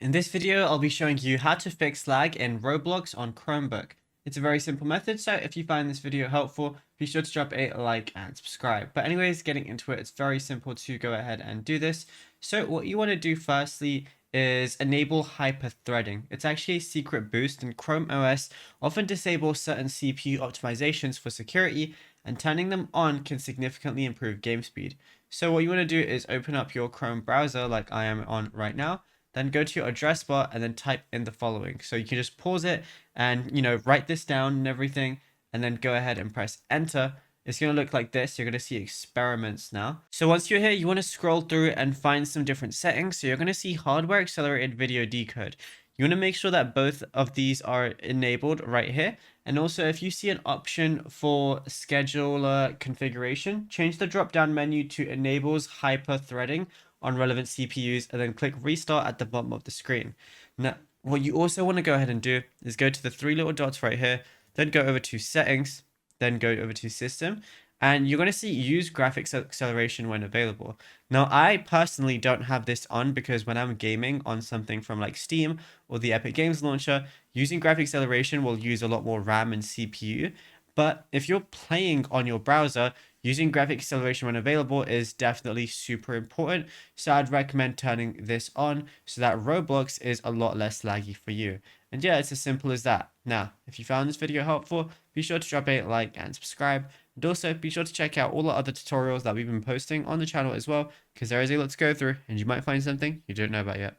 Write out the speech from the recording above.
In this video, I'll be showing you how to fix lag in Roblox on Chromebook. It's a very simple method, so if you find this video helpful, be sure to drop a like and subscribe. But anyways, getting into it, it's very simple to go ahead and do this. So what you want to do firstly is enable hyper-threading. It's actually a secret boost, and Chrome OS often disables certain CPU optimizations for security, and turning them on can significantly improve game speed. So what you want to do is open up your Chrome browser like I am on right now, then go to your address bar and then type in the following. So you can just pause it and, write this down and everything, and then go ahead and press enter. It's going to look like this. You're going to see experiments now. So once you're here, you want to scroll through and find some different settings. So you're going to see hardware accelerated video decode. You want to make sure that both of these are enabled right here. And also, if you see an option for scheduler configuration, change the drop down menu to enables hyper threading on relevant CPUs, and then click restart at the bottom of the screen. Now, what you also want to go ahead and do is go to the three little dots right here, then go over to settings, then go over to system, and you're going to see use graphics acceleration when available. Now, I personally don't have this on because when I'm gaming on something from like Steam or the Epic Games launcher, using graphic acceleration will use a lot more RAM and CPU. But if you're playing on your browser, using graphic acceleration when available is definitely super important. So I'd recommend turning this on so that Roblox is a lot less laggy for you. And yeah, it's as simple as that. Now, if you found this video helpful, be sure to drop a like and subscribe. And also be sure to check out all the other tutorials that we've been posting on the channel as well, because there is a lot to go through and you might find something you don't know about yet.